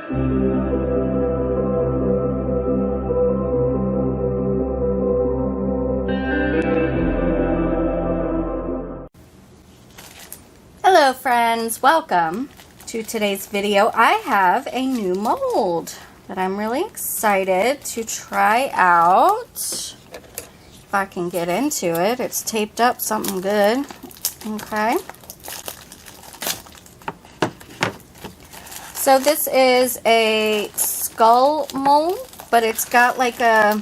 Hello friends, welcome to today's video. I have a new mold that I'm really excited to try out. If I can get into it, it's taped up something good. Okay. So this is a skull mold, but it's got like a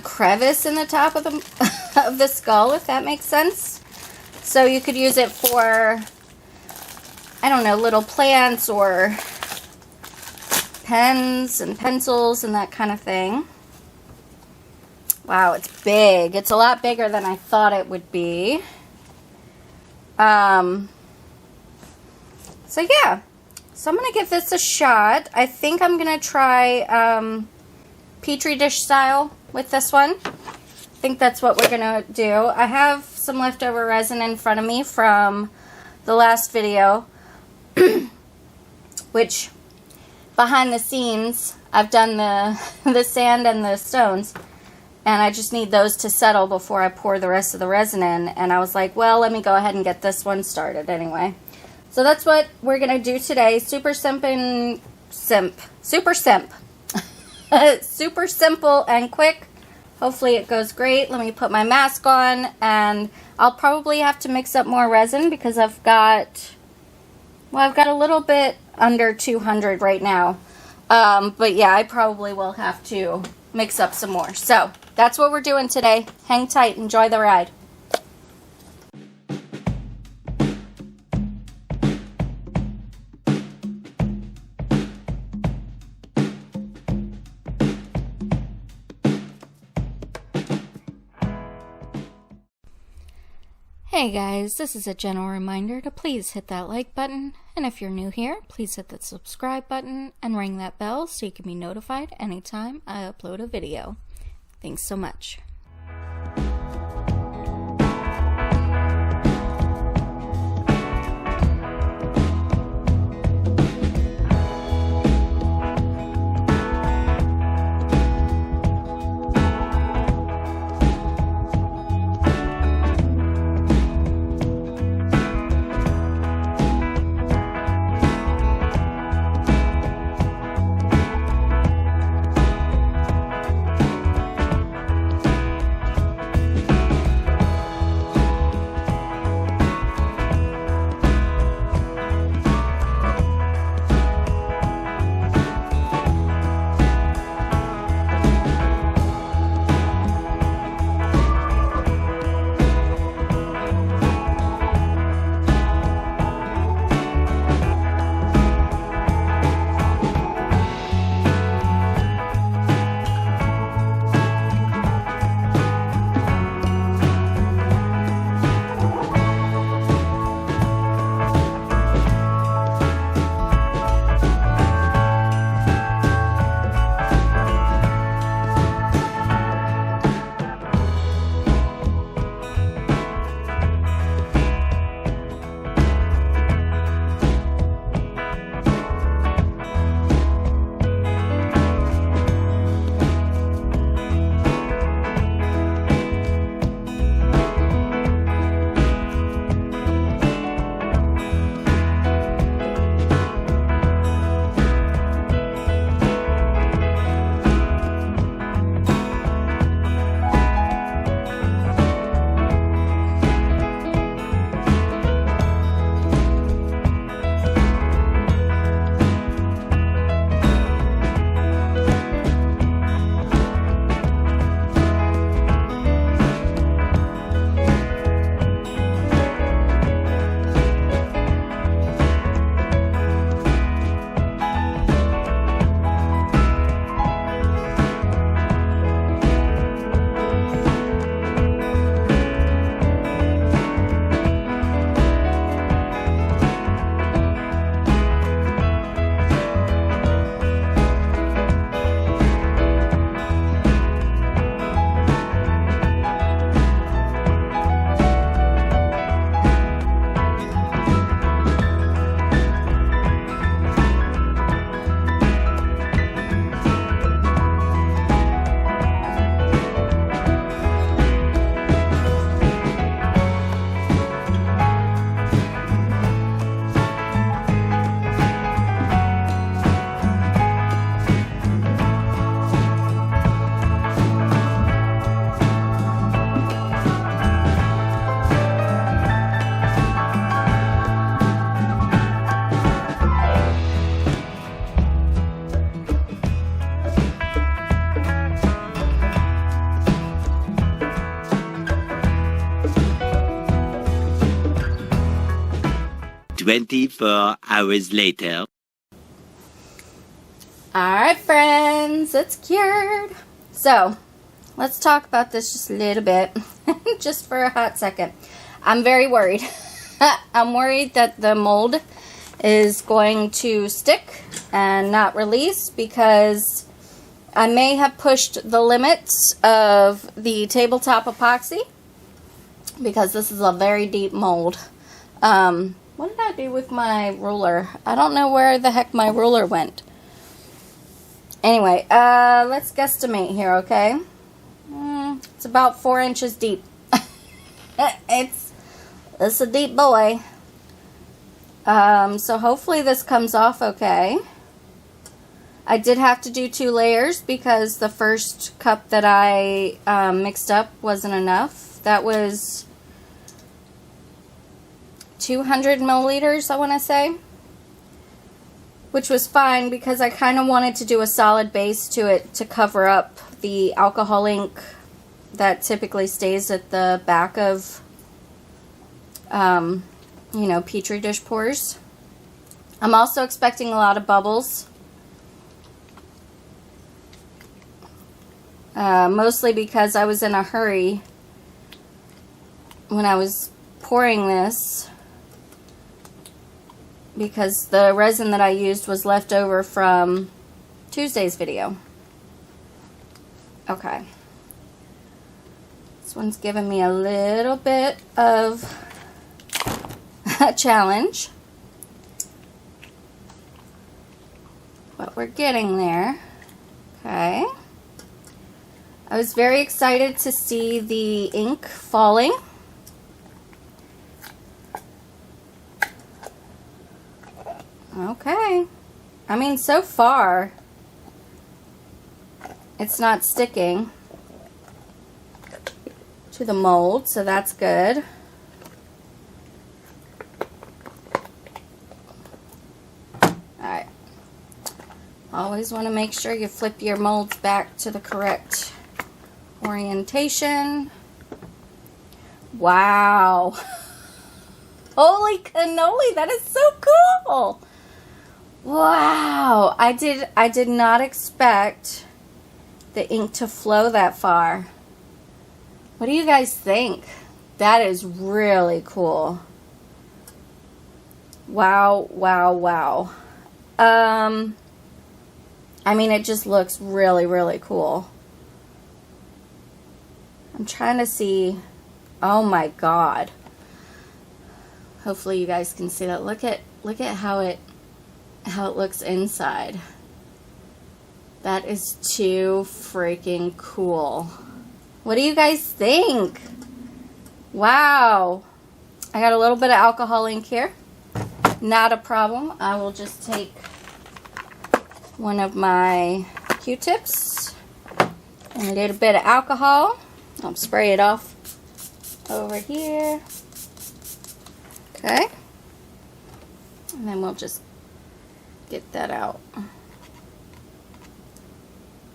crevice in the top of the skull, if that makes sense. So you could use it for, I don't know, little plants or pens and pencils and that kind of thing. Wow, it's big. It's a lot bigger than I thought it would be. So yeah, so I'm going to give this a shot. I think I'm going to try petri dish style with this one. I think that's what we're going to do. I have some leftover resin in front of me from the last video, which behind the scenes, I've done the sand and the stones, and I just need those to settle before I pour the rest of the resin in, and I was like, well, let me go ahead and get this one started anyway. So that's what we're going to do today. Super simple and quick. Hopefully it goes great. Let me put my mask on, and I'll probably have to mix up more resin because I've got a little bit under 200 right now. But yeah, I probably will have to mix up some more. So that's what we're doing today. Hang tight, enjoy the ride. Hey guys, this is a gentle reminder to please hit that like button, and if you're new here, please hit the subscribe button and ring that bell so you can be notified anytime I upload a video. Thanks so much. 24 hours later. Alright friends, it's cured. So, let's talk about this just a little bit, just for a hot second. I'm very worried. I'm worried that the mold is going to stick and not release because I may have pushed the limits of the tabletop epoxy because this is a very deep mold. What did I do with my ruler? I don't know where the heck my ruler went. Anyway, let's guesstimate here, okay? It's about 4 inches deep. It's a deep boy. So hopefully this comes off okay. I did have to do 2 layers because the first cup that I mixed up wasn't enough. That was 200 milliliters, I want to say. Which was fine because I kind of wanted to do a solid base to it to cover up the alcohol ink that typically stays at the back of, you know, petri dish pours. I'm also expecting a lot of bubbles. Mostly because I was in a hurry when I was pouring this, because the resin that I used was left over from Tuesday's video. Okay. This one's giving me a little bit of a challenge, but we're getting there. Okay. I was very excited to see the ink falling. Okay. I mean, so far, it's not sticking to the mold, so that's good. Alright. Always want to make sure you flip your molds back to the correct orientation. Wow. Holy cannoli, that is so cool. Wow. I did not expect the ink to flow that far. What do you guys think? That is really cool. Wow, wow, wow. I mean, it just looks really, really cool. I'm trying to see. Oh my god. Hopefully you guys can see that. Look at how it looks inside. That is too freaking cool. What do you guys think? Wow. I got a little bit of alcohol ink here. Not a problem. I will just take one of my Q-tips and a little bit of alcohol. I'll spray it off over here. Okay. And then we'll just get that out.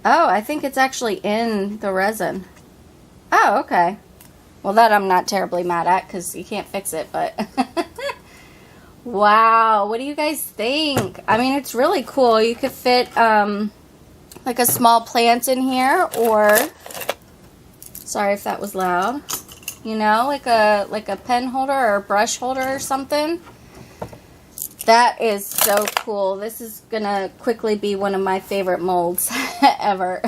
Oh, I think it's actually in the resin. Oh, okay. Well, that I'm not terribly mad at because you can't fix it, but wow, what do you guys think? I mean, it's really cool. You could fit like a small plant in here, or sorry if that was loud. You know, like a pen holder or a brush holder or something. That is so cool. This is gonna quickly be one of my favorite molds ever.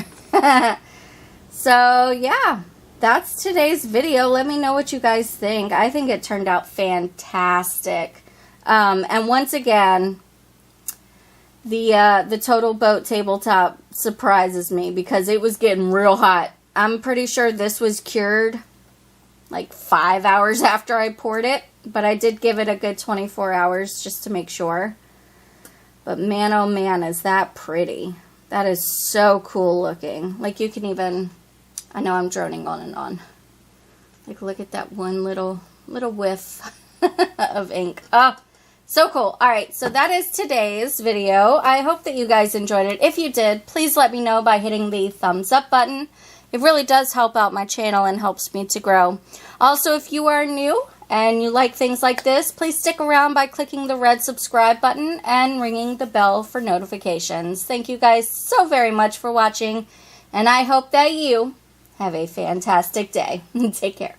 So yeah, that's today's video. Let me know what you guys think. I think it turned out fantastic. And once again, the Total Boat tabletop surprises me because it was getting real hot. I'm pretty sure this was cured like 5 hours after I poured it, but I did give it a good 24 hours just to make sure. But man, oh man, is that pretty. That is so cool looking. Like you can even, I know I'm droning on and on. Like look at that one little whiff of ink. Oh, so cool. Alright, so that is today's video. I hope that you guys enjoyed it. If you did, please let me know by hitting the thumbs up button. It really does help out my channel and helps me to grow. Also, if you are new and you like things like this, please stick around by clicking the red subscribe button and ringing the bell for notifications. Thank you guys so very much for watching, and I hope that you have a fantastic day. Take care.